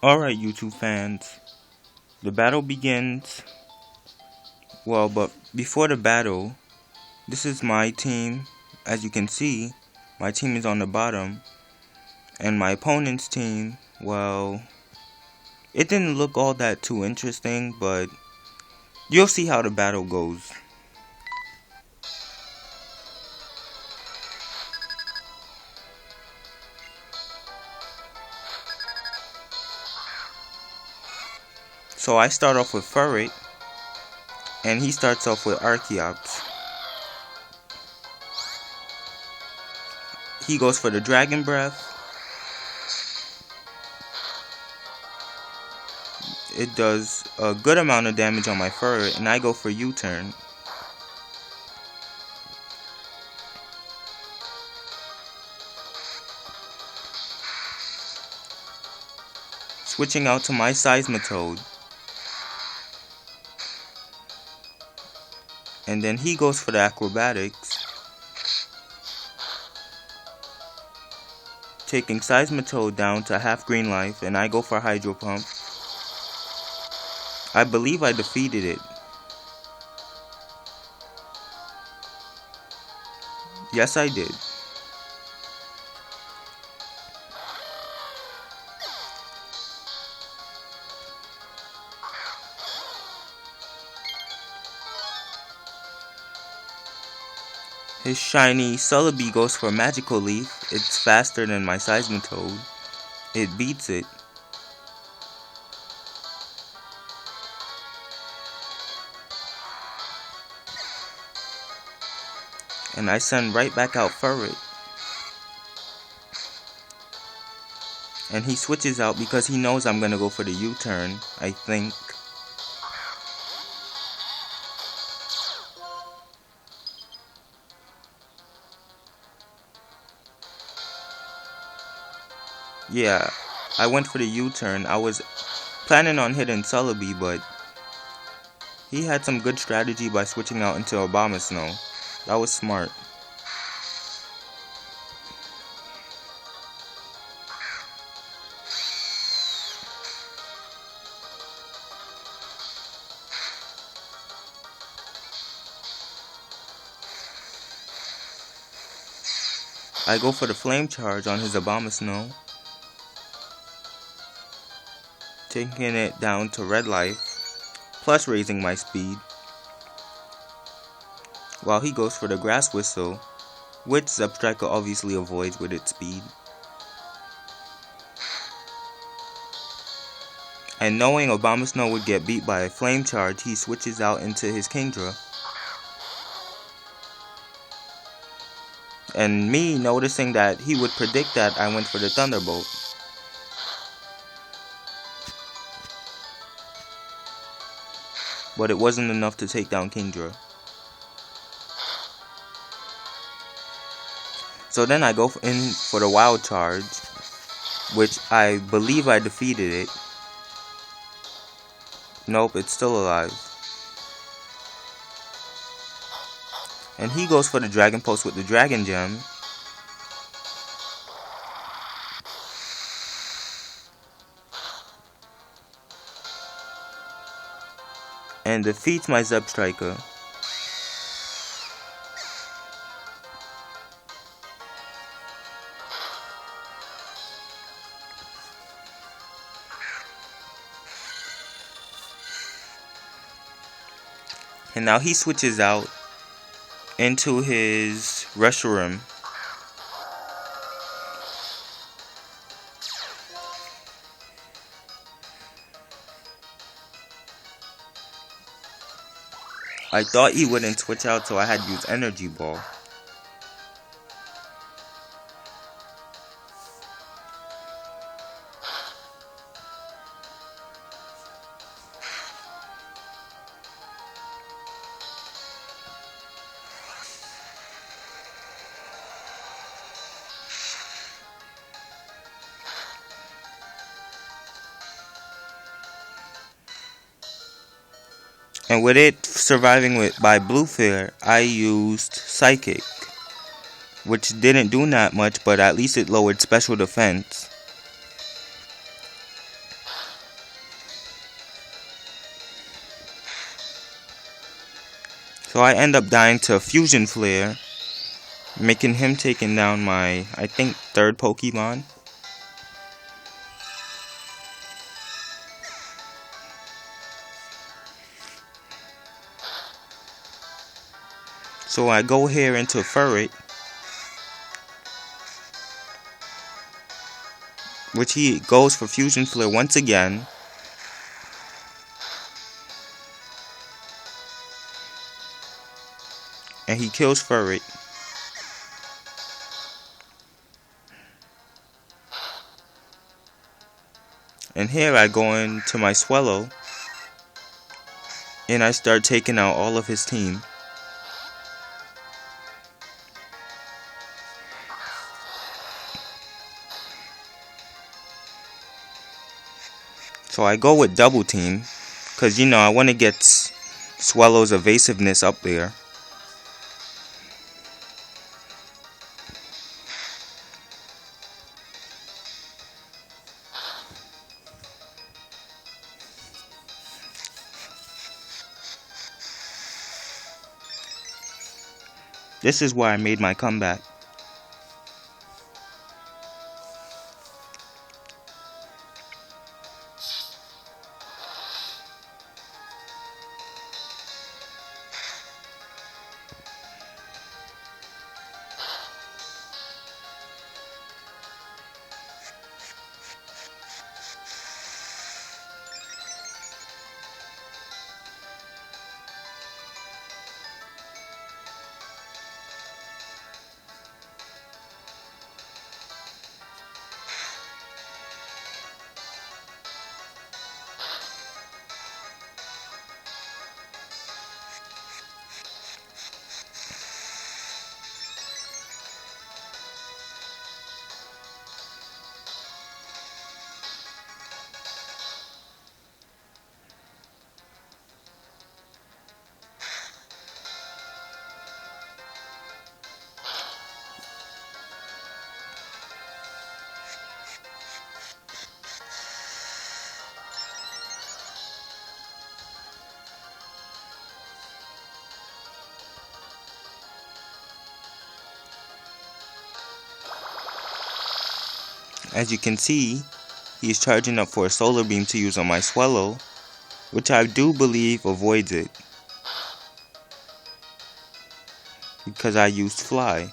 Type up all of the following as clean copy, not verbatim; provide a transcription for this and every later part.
Alright, YouTube fans, the battle begins. Well, but before the battle, this is my team. As you can see, my team is on the bottom, and my opponent's team, well, it didn't look all that too interesting, but you'll see how the battle goes. So I start off with Furret, and he starts off with Archeops. He goes for the Dragon Breath. It does a good amount of damage on my Furret, and I go for U-turn. Switching out to my Seismitoad. And then he goes for the Acrobatics, taking Seismitoad down to half green life, and I go for Hydro Pump. I believe I defeated it. Yes, I did. His shiny Celebi goes for Magical Leaf. It's faster than my Seismitoad. It beats it. And I send right back out Furret. And he switches out because he knows I'm gonna go for the U-turn, I think. Yeah, I went for the U-turn. I was planning on hitting Celebi, but he had some good strategy by switching out into Abomasnow. That was smart. I go for the Flame Charge on his Abomasnow, taking it down to red life, plus raising my speed, while he goes for the Grass Whistle, which Zebstrika obviously avoids with its speed. And knowing Abomasnow would get beat by a Flame Charge, he switches out into his Kingdra. And me noticing that he would predict that, I went for the Thunderbolt. But it wasn't enough to take down Kingdra. So then I go in for the Wild Charge, which I believe I defeated it. Nope, it's still alive. And he goes for the Dragon Pulse with the Dragon Gem. And defeats my Zebstrika. And now he switches out into his Reshiram. I thought he wouldn't switch out, so I had to use Energy Ball. And with it surviving by Blue Flare, I used Psychic, which didn't do that much, but at least it lowered special defense. So I end up dying to Fusion Flare, making him taking down my, I think, third Pokemon. So I go here into Furret, which he goes for Fusion Flare once again. And he kills Furret. And here I go into my Swellow, and I start taking out all of his team. So I go with Double Team, because I want to get Swellow's evasiveness up there. This is where I made my comeback. As you can see, he is charging up for a Solar Beam to use on my Swellow, which I do believe avoids it, because I used Fly.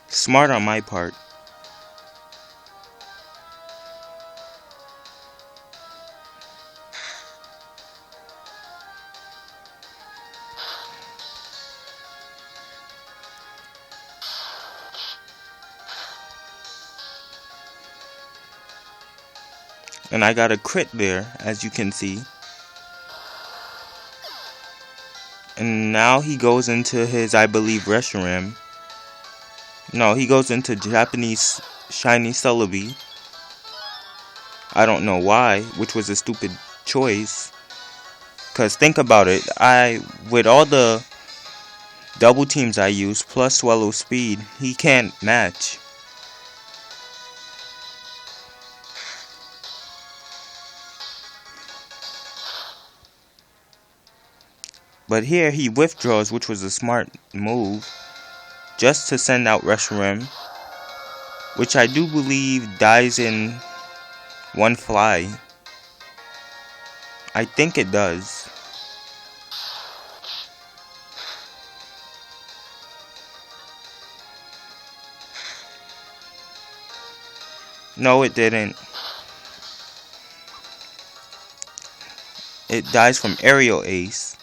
Smart on my part. And I got a crit there, as you can see. And now he goes into his, I believe, Reshiram. No, he goes into Japanese Shiny Celebi. I don't know why, which was a stupid choice. Because think about it, with all the double teams I use, plus Swallow Speed, he can't match. But here he withdraws, which was a smart move, just to send out Reshiram, which I do believe dies in one fly. I think it does. No, it didn't. It dies from Aerial Ace.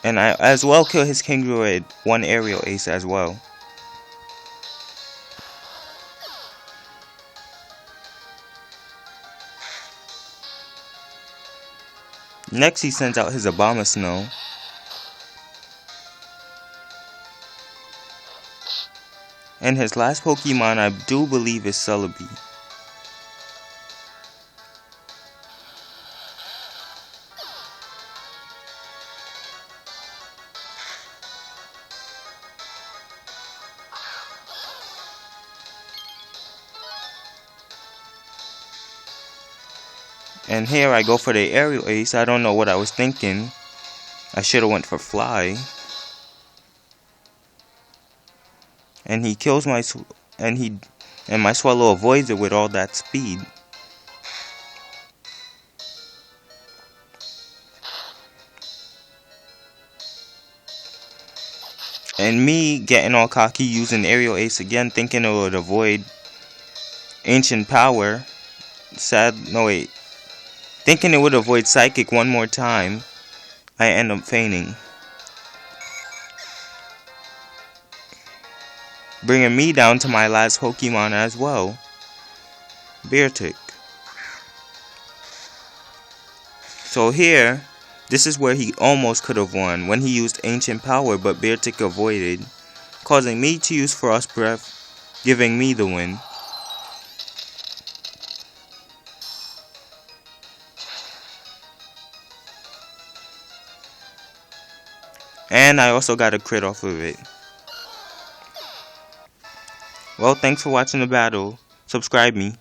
And I as well kill his Kangaroo with one Aerial Ace as well. Next he sends out his Abomasnow. And his last Pokemon I do believe is Celebi. And here I go for the aerial ace. I don't know what I was thinking. I should have went for fly. And he kills my and my swallow avoids it with all that speed. And me getting all cocky using aerial ace again, thinking it would avoid ancient power. Thinking it would avoid psychic one more time, I end up feigning, bringing me down to my last Pokemon as well, Beartic. So here, this is where he almost could have won when he used Ancient Power, but Beartic avoided, causing me to use Frost Breath, giving me the win. And I also got a crit off of it. Well, thanks for watching the battle. Subscribe me.